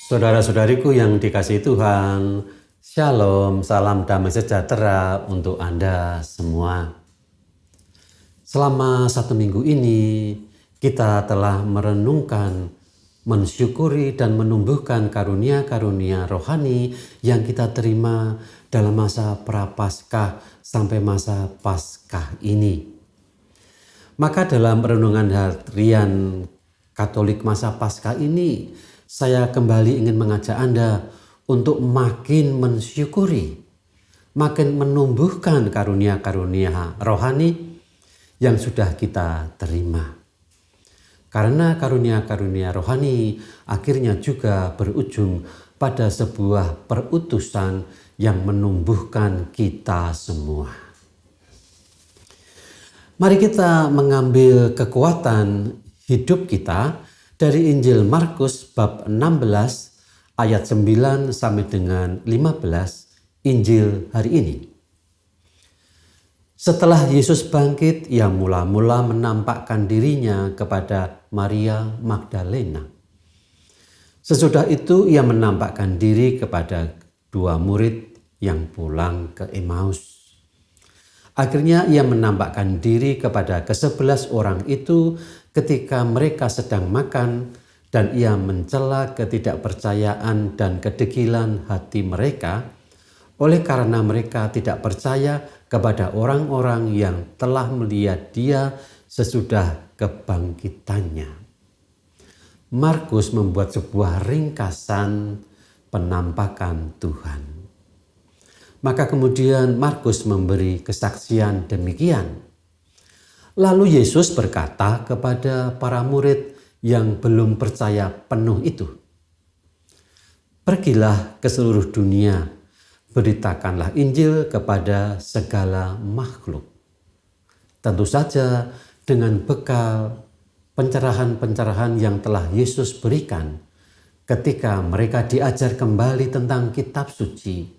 Saudara-saudariku yang dikasihi Tuhan, Shalom, salam damai sejahtera untuk Anda semua. Selama 1 minggu ini, kita telah merenungkan, mensyukuri dan menumbuhkan karunia-karunia rohani yang kita terima dalam masa Prapaskah sampai masa Paskah ini. Maka dalam renungan harian Katolik masa Paskah ini, saya kembali ingin mengajak Anda untuk makin mensyukuri, makin menumbuhkan karunia-karunia rohani yang sudah kita terima. Karena karunia-karunia rohani akhirnya juga berujung pada sebuah perutusan yang menumbuhkan kita semua. Mari kita mengambil kekuatan hidup kita dari Injil Markus bab 16 ayat 9 sampai dengan 15 Injil hari ini. Setelah Yesus bangkit, ia mula-mula menampakkan dirinya kepada Maria Magdalena. Sesudah itu ia menampakkan diri kepada 2 murid yang pulang ke Emmaus. Akhirnya ia menampakkan diri kepada ke-11 orang itu ketika mereka sedang makan, dan ia mencela ketidakpercayaan dan kedegilan hati mereka oleh karena mereka tidak percaya kepada orang-orang yang telah melihat dia sesudah kebangkitannya. Markus membuat sebuah ringkasan penampakan Tuhan. Maka kemudian Markus memberi kesaksian demikian. Lalu Yesus berkata kepada para murid yang belum percaya penuh itu, "Pergilah ke seluruh dunia, beritakanlah Injil kepada segala makhluk." Tentu saja dengan bekal pencerahan-pencerahan yang telah Yesus berikan ketika mereka diajar kembali tentang kitab suci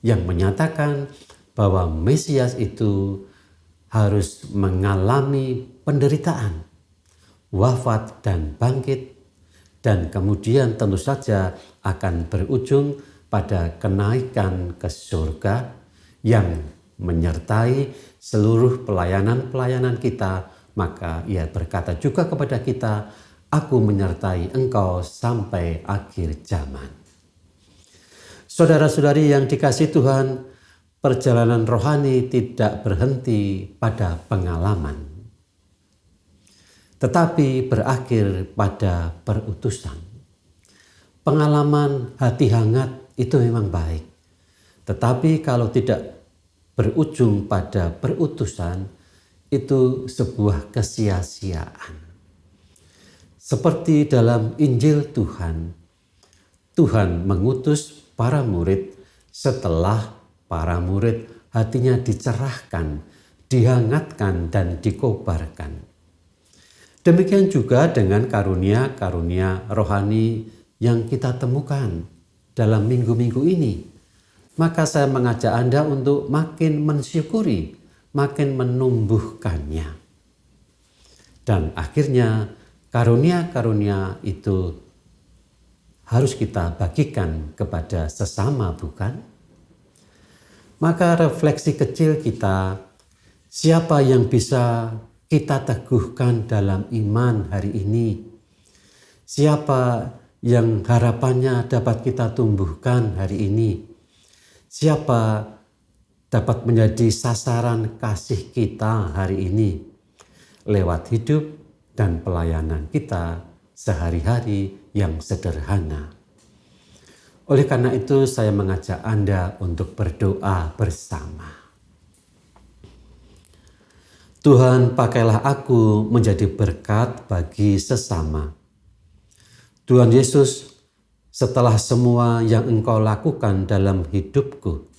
yang menyatakan bahwa Mesias itu harus mengalami penderitaan, wafat dan bangkit, dan kemudian tentu saja akan berujung pada kenaikan ke surga yang menyertai seluruh pelayanan-pelayanan kita. Maka ia berkata juga kepada kita, "Aku menyertai engkau sampai akhir zaman." Saudara-saudari yang dikasihi Tuhan, perjalanan rohani tidak berhenti pada pengalaman, tetapi berakhir pada perutusan. Pengalaman hati hangat itu memang baik, tetapi kalau tidak berujung pada perutusan, itu sebuah kesia-siaan. Seperti dalam Injil Tuhan, Tuhan mengutus para murid setelah para murid hatinya dicerahkan, dihangatkan, dan dikobarkan. Demikian juga dengan karunia-karunia rohani yang kita temukan dalam minggu-minggu ini. Maka saya mengajak Anda untuk makin mensyukuri, makin menumbuhkannya. Dan akhirnya karunia-karunia itu harus kita bagikan kepada sesama, bukan? Maka refleksi kecil kita, siapa yang bisa kita teguhkan dalam iman hari ini? Siapa yang harapannya dapat kita tumbuhkan hari ini? Siapa dapat menjadi sasaran kasih kita hari ini lewat hidup dan pelayanan kita sehari-hari yang sederhana. Oleh karena itu saya mengajak Anda untuk berdoa bersama. Tuhan, pakailah aku menjadi berkat bagi sesama. Tuhan Yesus, setelah semua yang Engkau lakukan dalam hidupku,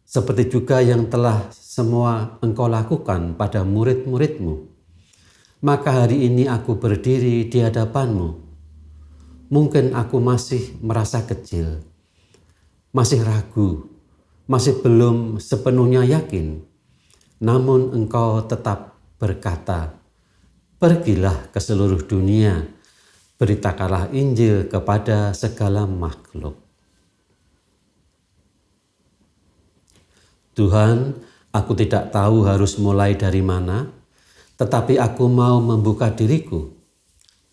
seperti juga yang telah semua Engkau lakukan pada murid-murid-Mu, maka hari ini aku berdiri di hadapan-Mu. Mungkin aku masih merasa kecil, masih ragu, masih belum sepenuhnya yakin. Namun Engkau tetap berkata, "Pergilah ke seluruh dunia, Beritakanlah Injil kepada segala makhluk. Tuhan, aku tidak tahu harus mulai dari mana, tetapi aku mau membuka diriku.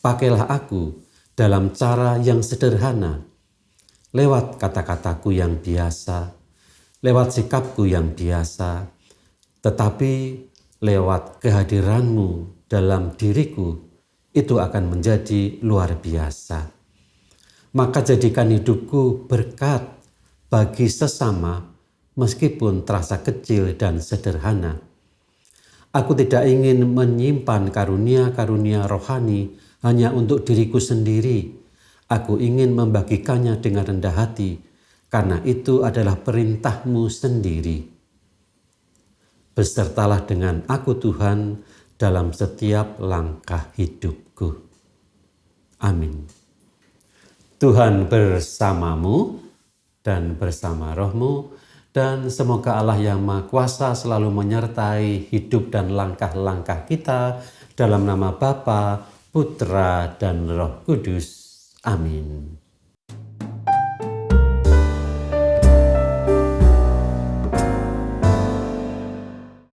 Pakailah aku dalam cara yang sederhana, lewat kata-kataku yang biasa, lewat sikapku yang biasa, tetapi lewat kehadiranmu dalam diriku, itu akan menjadi luar biasa. Maka jadikan hidupku berkat bagi sesama meskipun terasa kecil dan sederhana. Aku tidak ingin menyimpan karunia-karunia rohani hanya untuk diriku sendiri. Aku ingin membagikannya dengan rendah hati, karena itu adalah perintah-Mu sendiri. Besertalah dengan aku Tuhan dalam setiap langkah hidupku. Amin. Tuhan bersamamu dan bersama rohmu, dan semoga Allah yang Maha Kuasa selalu menyertai hidup dan langkah-langkah kita dalam nama Bapa, Putra, dan Roh Kudus. Amin.